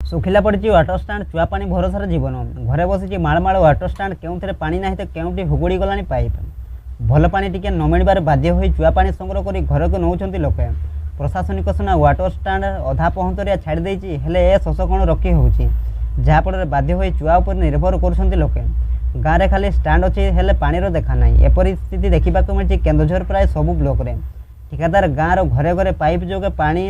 ଶୁଖିଲା ପଡ଼ିଛି ୱାଟରଷ୍ଟାଣ୍ଡ ଚୁଆ ପାଣି ଭରସାର ଜୀବନ। ଘରେ ବସିଛି ମାଳମାଳ ୱାଟରଷ୍ଟାଣ୍ଡ, କେଉଁଥିରେ ପାଣି ନାହିଁ ତ କେଉଁଠି ହୁଗୁଡ଼ି ଗଲାଣି ପାଇପ୍। ଭଲ ପାଣି ଟିକେ ନ ମିଳିବାରେ ବାଧ୍ୟ ହୋଇ ଚୁଆ ପାଣି ସଂଗ୍ରହ କରି ଘରକୁ ନେଉଛନ୍ତି ଲୋକେ। ପ୍ରଶାସନିକ ସିନା ୱାଟରଷ୍ଟାଣ୍ଡ ଅଧା ପହଁତରିଆ ଛାଡ଼ି ଦେଇଛି, ହେଲେ ଏ ଶୋଷ କ'ଣ ରୋକି ହେଉଛି, ଯାହାଫଳରେ ବାଧ୍ୟ ହୋଇ ଚୁଆ ଉପରେ ନିର୍ଭର କରୁଛନ୍ତି ଲୋକେ। ଗାଁରେ ଖାଲି ଷ୍ଟାଣ୍ଡ ଅଛି, ହେଲେ ପାଣିର ଦେଖା ନାହିଁ। ଏପରି ସ୍ଥିତି ଦେଖିବାକୁ ମିଳିଛି କେନ୍ଦୁଝର ପ୍ରାୟ ସବୁ ବ୍ଲକରେ। ଠିକାଦାର ଗାଁର ଘରେ ଘରେ ପାଇପ୍ ଯୋଗେ ପାଣି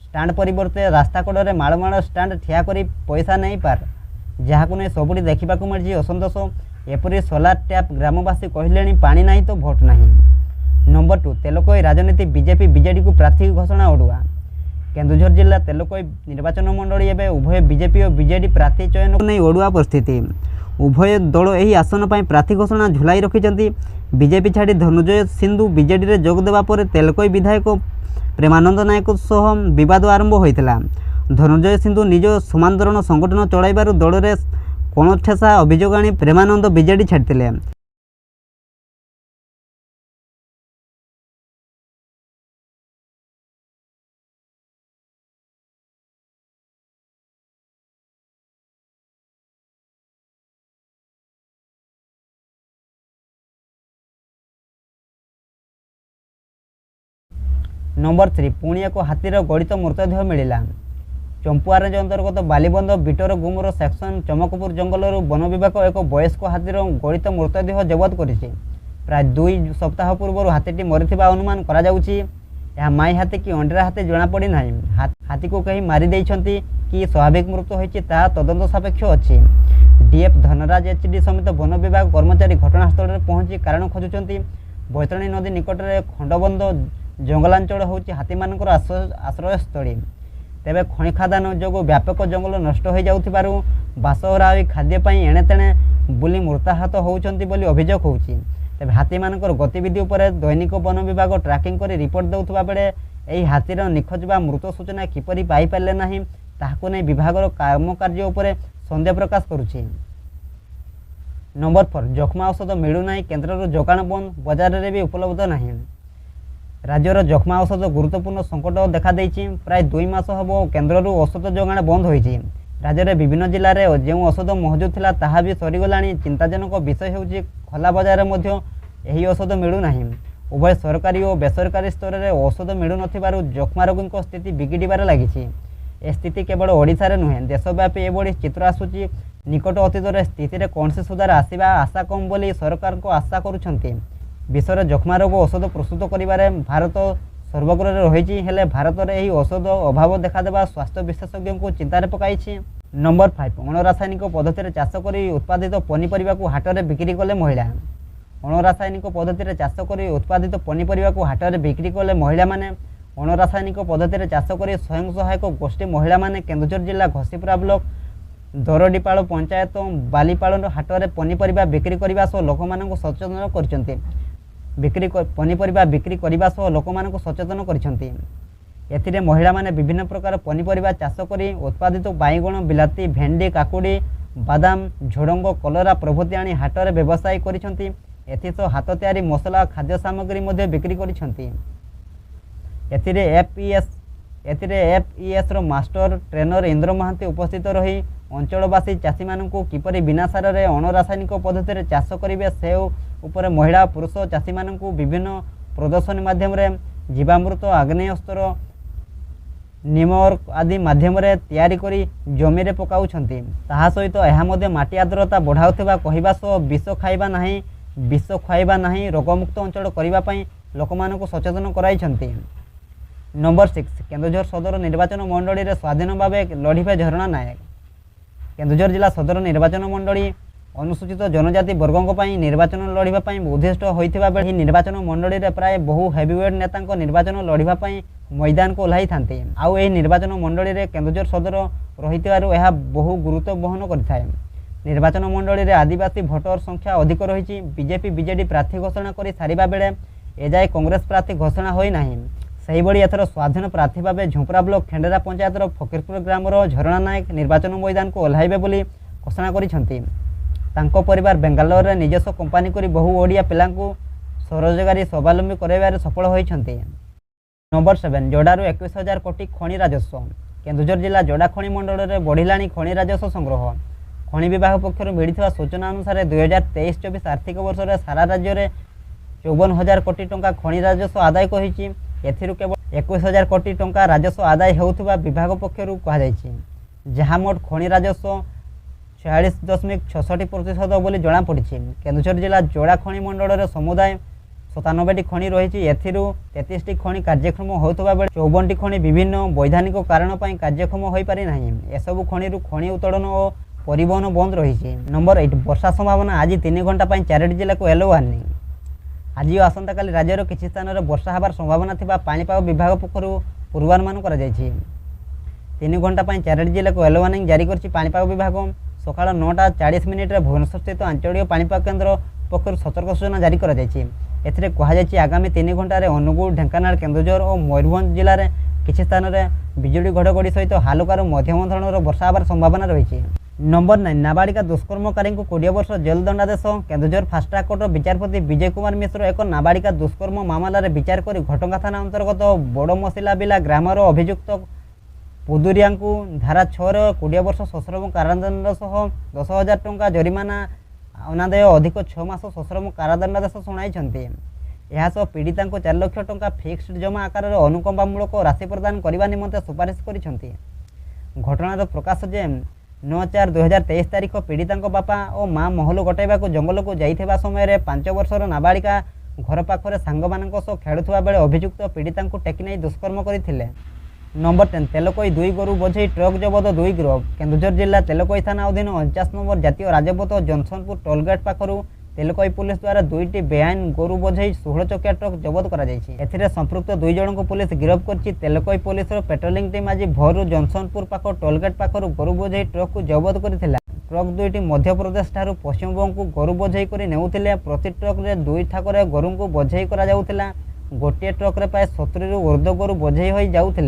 ଷ୍ଟାଣ୍ଡ ପରିବର୍ତ୍ତେ ରାସ୍ତା କଡ଼ରେ ମାଳମାଳ ଷ୍ଟାଣ୍ଡ ଠିଆ କରି ପଇସା ନେଇ ପାର, ଯାହାକୁ ନେଇ ସବୁଠି ଦେଖିବାକୁ ମିଳିଛି ଅସନ୍ତୋଷ। ଏପରି ସୋଲାର ଟ୍ୟାପ୍ ଗ୍ରାମବାସୀ କହିଲେଣି ପାଣି ନାହିଁ ତ ଭୋଟ ନାହିଁ। ନମ୍ବର 2, ତେଲକୋଇ ରାଜନୀତି ବିଜେପି ବିଜେଡିକୁ ପ୍ରାର୍ଥୀ ଘୋଷଣା ଅଡ଼ୁଆ। କେନ୍ଦୁଝର ଜିଲ୍ଲା ତେଲକୋଇ ନିର୍ବାଚନ ମଣ୍ଡଳୀ ଏବେ ଉଭୟ ବିଜେପି ଓ ବିଜେଡି ପ୍ରାର୍ଥୀ ଚୟନକୁ ନେଇ ଅଡ଼ୁଆ ପରିସ୍ଥିତି। ଉଭୟ ଦଳ ଏହି ଆସନ ପାଇଁ ପ୍ରାର୍ଥୀ ଘୋଷଣା ଝୁଲାଇ ରଖିଛନ୍ତି। ବିଜେପି ଛାଡ଼ି ଧନଞ୍ଜୟ ସିନ୍ଧୁ ବିଜେଡିରେ ଯୋଗ ଦେବା ପରେ ତେଲକୋଇ ବିଧାୟକ ପ୍ରେମାନନ୍ଦ ନାୟକ ସହ ବିବାଦ ଆରମ୍ଭ ହୋଇଥିଲା। ଧନଞ୍ଜୟ ସିନ୍ଧୁ ନିଜ ସମାନ୍ତରଣ ସଂଗଠନ ଚଳାଇବାରୁ ଦଳରେ କଣଠେସା ଅଭିଯୋଗ ଆଣି ପ୍ରେମାନନ୍ଦ ବିଜେଡି ଛାଡ଼ିଥିଲେ। ନମ୍ବର 3, ପୁଣି ଏକ ହାତୀର ଗଳିତ ମୃତଦେହ ମିଳିଲା। ଚମ୍ପୁଆ ରେଞ୍ଜ ଅନ୍ତର୍ଗତ ବାଲିବନ୍ଧ ବିଟର ଗୁମର ସେକ୍ସନ ଚମକପୁର ଜଙ୍ଗଲରୁ ବନ ବିଭାଗ ଏକ ବୟସ୍କ ହାତୀର ଗଳିତ ମୃତଦେହ ଜବତ କରିଛି। ପ୍ରାୟ 2 ସପ୍ତାହ ପୂର୍ବରୁ ହାତୀଟି ମରିଥିବା ଅନୁମାନ କରାଯାଉଛି। ଏହା ମାଇ ହାତୀ କି ଅଣ୍ଡିରା ହାତୀ ଜଣାପଡ଼ି ନାହିଁ। ହାତୀକୁ କେହି ମାରି ଦେଇଛନ୍ତି କି ସ୍ୱାଭାବିକ ମୃତ୍ୟୁ ହୋଇଛି ତାହା ତଦନ୍ତ ସାପେକ୍ଷ ଅଛି। ଡିଏଫ୍ ଧନରାଜ ଏଚ୍ଡି ସମେତ ବନ ବିଭାଗ କର୍ମଚାରୀ ଘଟଣାସ୍ଥଳରେ ପହଞ୍ଚି କାରଣ ଖୋଜୁଛନ୍ତି। ବୈତରଣୀ ନଦୀ ନିକଟରେ ଖଣ୍ଡବନ୍ଧ ଜଙ୍ଗଲାଞ୍ଚଳ ହେଉଛି ହାତୀମାନଙ୍କର ଆଶ୍ରୟସ୍ଥଳୀ। ତେବେ ଖଣି ଖାଦାନ ଯୋଗୁଁ ବ୍ୟାପକ ଜଙ୍ଗଲ ନଷ୍ଟ ହୋଇଯାଉଥିବାରୁ ବାସହରା ହୋଇ ଖାଦ୍ୟ ପାଇଁ ଏଣେତେଣେ ବୁଲି ମୃତାହତ ହେଉଛନ୍ତି ବୋଲି ଅଭିଯୋଗ ହେଉଛି। ତେବେ ହାତୀମାନଙ୍କର ଗତିବିଧି ଉପରେ ଦୈନିକ ବନ ବିଭାଗ ଟ୍ରାକିଂ କରି ରିପୋର୍ଟ ଦେଉଥିବା ବେଳେ ଏହି ହାତୀର ନିଖୋଜ ବା ମୃତ ସୂଚନା କିପରି ପାଇପାରିଲେ ନାହିଁ, ତାହାକୁ ନେଇ ବିଭାଗର କାମକାର୍ଯ୍ୟ ଉପରେ ସନ୍ଦେହ ପ୍ରକାଶ କରୁଛି। ନମ୍ବର 4, ଯକ୍ଷ୍ମା ଔଷଧ ମିଳୁନାହିଁ, କେନ୍ଦ୍ରରୁ ଯୋଗାଣ ବନ୍ଦ, ବଜାରରେ ବି ଉପଲବ୍ଧ ନାହିଁ। ରାଜ୍ୟର ଯକ୍ଷ୍ମା ଔଷଧ ଗୁରୁତ୍ୱପୂର୍ଣ୍ଣ ସଙ୍କଟ ଦେଖାଦେଇଛି। ପ୍ରାୟ 2 ମାସ ହେବ କେନ୍ଦ୍ରରୁ ଔଷଧ ଯୋଗାଣ ବନ୍ଦ ହୋଇଛି। ରାଜ୍ୟରେ ବିଭିନ୍ନ ଜିଲ୍ଲାରେ ଯେଉଁ ଔଷଧ ମହଜୁଦ ଥିଲା ତାହା ବି ସରିଗଲାଣି। ଚିନ୍ତାଜନକ ବିଷୟ ହେଉଛି ଖୋଲା ବଜାରରେ ମଧ୍ୟ ଏହି ଔଷଧ ମିଳୁନାହିଁ। ଉଭୟ ସରକାରୀ ଓ ବେସରକାରୀ ସ୍ତରରେ ଔଷଧ ମିଳୁନଥିବାରୁ ଯକ୍ଷ୍ମା ରୋଗୀଙ୍କ ସ୍ଥିତି ବିଗିଡ଼ିବାରେ ଲାଗିଛି। ଏ ସ୍ଥିତି କେବଳ ଓଡ଼ିଶାରେ ନୁହେଁ, ଦେଶବ୍ୟାପୀ ଏଭଳି ଚିତ୍ର ଆସୁଛି। ନିକଟ ଅତୀତରେ ସ୍ଥିତିରେ କୌଣସି ସୁଧାର ଆସିବା ଆଶା କମ୍ ବୋଲି ସରକାରଙ୍କ ଆଶା କରୁଛନ୍ତି। ବିଶ୍ୱରେ ଯକ୍ଷ୍ମା ରୋଗ ଔଷଧ ପ୍ରସ୍ତୁତ କରିବାରେ ଭାରତ ସର୍ବଗ୍ରରେ ରହିଛି, ହେଲେ ଭାରତରେ ଏହି ଔଷଧ ଅଭାବ ଦେଖାଦେବା ସ୍ୱାସ୍ଥ୍ୟ ବିଶେଷଜ୍ଞଙ୍କୁ ଚିନ୍ତାରେ ପକାଇଛି। ନମ୍ବର 5, ଅଣରାସାୟନିକ ପଦ୍ଧତିରେ ଚାଷ କରି ଉତ୍ପାଦିତ ପନିପରିବାକୁ ହାଟରେ ବିକ୍ରି କଲେ ମହିଳା। ଅଣରାସାୟନିକ ପଦ୍ଧତିରେ ଚାଷ କରି ଉତ୍ପାଦିତ ପନିପରିବାକୁ ହାଟରେ ବିକ୍ରି କଲେ ମହିଳାମାନେ। ଅଣରାସାୟନିକ ପଦ୍ଧତିରେ ଚାଷ କରି ସ୍ୱୟଂ ସହାୟକ ଗୋଷ୍ଠୀ ମହିଳାମାନେ କେନ୍ଦୁଝର ଜିଲ୍ଲା ଘସିପୁରା ବ୍ଲକ ଦରଡିପାଳ ପଞ୍ଚାୟତ ବାଲିପାଳ ହାଟରେ ପନିପରିବା ବିକ୍ରି କରିବା ସହ ଲୋକମାନଙ୍କୁ ସଚେତନ କରିଛନ୍ତି। ପନିପରିବା ବିକ୍ରି କରିବା ସହ ଲୋକମାନଙ୍କୁ ସଚେତନ କରିଛନ୍ତି। ଏଥିରେ ମହିଳାମାନେ ବିଭିନ୍ନ ପ୍ରକାର ପନିପରିବା ଚାଷ କରି ଉତ୍ପାଦିତ ବାଇଗଣ, ବିଲାତି, ଭେଣ୍ଡି, କାକୁଡ଼ି, ବାଦାମ, ଝୁଡ଼ଙ୍ଗ, କଲରା ପ୍ରଭୃତି ଆଣି ହାଟରେ ବ୍ୟବସାୟ କରିଛନ୍ତି। ଏଥିସହ ହାତ ତିଆରି ମସଲା ଖାଦ୍ୟ ସାମଗ୍ରୀ ମଧ୍ୟ ବିକ୍ରି କରିଛନ୍ତି। ଏଥିରେ ଏଫ୍ଇଏସ୍ର ମାଷ୍ଟର ଟ୍ରେନର ଇନ୍ଦ୍ର ମହାନ୍ତି ଉପସ୍ଥିତ ରହି ଅଞ୍ଚଳବାସୀ ଚାଷୀମାନଙ୍କୁ କିପରି ବିନା ସାରରେ ଅଣରାସାୟନିକ ପଦ୍ଧତିରେ ଚାଷ କରିବେ ସେ ଉପରେ ମହିଳା ଓ ପୁରୁଷ ଚାଷୀମାନଙ୍କୁ ବିଭିନ୍ନ ପ୍ରଦର୍ଶନୀ ମାଧ୍ୟମରେ ଜୀବାମୃତ, ଆଗ୍ନେୟାସ୍ତ୍ର, ନିମଅର୍କ ଆଦି ମାଧ୍ୟମରେ ତିଆରି କରି ଜମିରେ ପକାଉଛନ୍ତି। ତାହା ସହିତ ଏହା ମଧ୍ୟ ମାଟି ଆର୍ଦ୍ରତା ବଢ଼ାଉଥିବା କହିବା ସହ ବିଷ ଖୁଆଇବା ନାହିଁ, ରୋଗମୁକ୍ତ ଅଞ୍ଚଳ କରିବା ପାଇଁ ଲୋକମାନଙ୍କୁ ସଚେତନ କରାଇଛନ୍ତି। ନମ୍ବର 6, କେନ୍ଦୁଝର ସଦର ନିର୍ବାଚନ ମଣ୍ଡଳୀରେ ସ୍ୱାଧୀନ ଭାବେ ଲଢ଼ିବେ ଝରଣା ନାୟକ। କେନ୍ଦୁଝର ଜିଲ୍ଲା ସଦର ନିର୍ବାଚନ ମଣ୍ଡଳୀ ଅନୁସୂଚିତ ଜନଜାତି ବର୍ଗଙ୍କ ପାଇଁ ନିର୍ବାଚନ ଲଢ଼ିବା ପାଇଁ ଉଦ୍ଦିଷ୍ଟ ହୋଇଥିବା ବେଳେ ଏହି ନିର୍ବାଚନ ମଣ୍ଡଳୀରେ ପ୍ରାୟ ବହୁ ହେଭିୱେଟ୍ ନେତାଙ୍କ ନିର୍ବାଚନ ଲଢ଼ିବା ପାଇଁ ମଇଦାନକୁ ଓହ୍ଲାଇଥାନ୍ତି। ଆଉ ଏହି ନିର୍ବାଚନ ମଣ୍ଡଳୀରେ କେନ୍ଦୁଝର ସଦର ରହିଥିବାରୁ ଏହା ବହୁ ଗୁରୁତ୍ୱ ବହନ କରିଥାଏ। ନିର୍ବାଚନ ମଣ୍ଡଳୀରେ ଆଦିବାସୀ ଭୋଟର ସଂଖ୍ୟା ଅଧିକ ରହିଛି। ବିଜେପି ବିଜେଡି ପ୍ରାର୍ଥୀ ଘୋଷଣା କରି ସାରିବା ବେଳେ ଏଯାଏ କଂଗ୍ରେସ ପ୍ରାର୍ଥୀ ଘୋଷଣା ହୋଇନାହିଁ। ସେହିଭଳି ଏଥର ସ୍ୱାଧୀନ ପ୍ରାର୍ଥୀ ଭାବେ ଝୁମ୍ପରା ବ୍ଲକ ଖେଣ୍ଡେରା ପଞ୍ଚାୟତର ଫକୀରପୁର ଗ୍ରାମର ଝରଣା ନାୟକ ନିର୍ବାଚନ ମଇଦାନକୁ ଓହ୍ଲାଇବେ ବୋଲି ଘୋଷଣା କରିଛନ୍ତି। ତାଙ୍କ ପରିବାର ବେଙ୍ଗାଲୋରରେ ନିଜସ୍ୱ କମ୍ପାନୀ କରି ବହୁ ଓଡ଼ିଆ ପିଲାଙ୍କୁ ସ୍ୱରୋଜଗାରୀ ସ୍ୱାବଲମ୍ବୀ କରାଇବାରେ ସଫଳ ହୋଇଛନ୍ତି। ନମ୍ବର 7, ଯୋଡ଼ାରୁ 21,000 କୋଟି ଖଣି ରାଜସ୍ୱ। केन्दुझर जिला जोड़ा खଣି मंडल में बढ़िलाणी खଣି राजस्व संग्रह। खଣି विभाग पक्षर मिलता सूचना अनुसार 2023-24 आर्थिक वर्ष में सारा राज्य में 54,000 कोटी टंका खଣି राजस्व आदाय होती। केवल 21,000 कोटी टंका राजस्व आदाय होउथिबा विभाग पक्षर कहुई, जहाँ मोट खଣି राजस्व 46.66% बोली जमापड़ी। केन्दुझर जिला जोड़ा खଣି मंडल में समुदाय 97टी खଣି रही। एथिरू 33टी खଣି कार्यक्षम होता बेले 54टी खଣି विभिन्न वैधानिक कारण पर कार्यक्षम हो पारि नाही। एसबू खणी खଣି उत्तोलन और परिवहन बंद रही। नंबर 8 वर्षा संभावना। आज 3 घंटा 4टी जिला को येलो वार्निंग। आज और आसंता काली राज्यर किसी स्थान में वर्षा हबार संभावना थिबा पाणीपाग विभाग पक्षर पूर्वानुमान करा जायछि। 3 घंटा 4टी जिला को येलो वार्निंग जारी करछि पाणीपाग विभाग। सकाळ 9:40 भुवनेश्वर स्थित आंचलिक पाणीपाग केन्द्र पक्षर सतर्क सूचना जारी करा जायछि। एथिरे कहुई आगामी 3 घंटे अनुगुल, ढेंकानाल, केन्दुझर और मयूरभंज जिले में किसी स्थान में बिजुली घड़घड़ी सहित हालुकार मध्यम धरणर वर्षा हबार संभावना रही। नंबर 9 नाबालिका दुष्कर्मकारी को 20 वर्ष जेल दंडादेश। केन्दुझर फास्ट ट्रैक कोर्ट विचारपति विजय कुमार मिश्र एक नाबालिका दुष्कर्म मामलें विचार कर घटंगा थाना अंतर्गत बड़मसिलाबिला ग्रामर अभियुक्त पुदुरिया धारा 6 20 वर्ष सश्रम कारादंड सह 10,000 टंका जरिमाना अनादाय अधिक 6 मास सश्रम कारादंडादेश शुणाई। यह पीड़िता 4 लाख टंका फिक्स्ड जमा आकार अनुकंपामूलक राशि प्रदान करने निमंते सुपारिश कर। घटनार प्रकाश जे 9/4/2023 तारीख पीड़िता बापा और माँ महल गटाइबा जंगल को जाइथिबा समय 5 वर्षर नाबालिका घर पाखरे सांग मानक सह खेलुवा बेले अभियुक्त पीड़िता टेकी नहीं दुष्कर्म करथिले। नंबर 10 तेलकोई 2 गोरु बोझे ट्रक जबत 2 गिरफ। केन्दुझर जिला तेलकोई थाना अधीन 49 नंबर जातीय राजपथ जनसनपुर टोलगेट पाखर तेलकोई पुलिस द्वारा 2टी बेआईन गोरु बोझे 16 चकिया ट्रक जबत कर संपृक्त 2 जन को पुलिस गिरफ कर। तेलकोई पुलिस पेट्रोलिंग टीम आज भोर जनसनपुर पाख टोलगेट पाखर गोरु बोझे ट्रक को जबत कर। ट्रक 2टी मध्य प्रदेश ठारू पश्चिमबंग को गोरु बोझे कर नेउथिले। प्रति ट्रक रे 2 ठाकुर गोरु को बोझे करा जाउथिला। गोटे ट्रक रे प्राय 70 ରୁ ऊर्ध्व गोरु बोझे होई जाउथिले।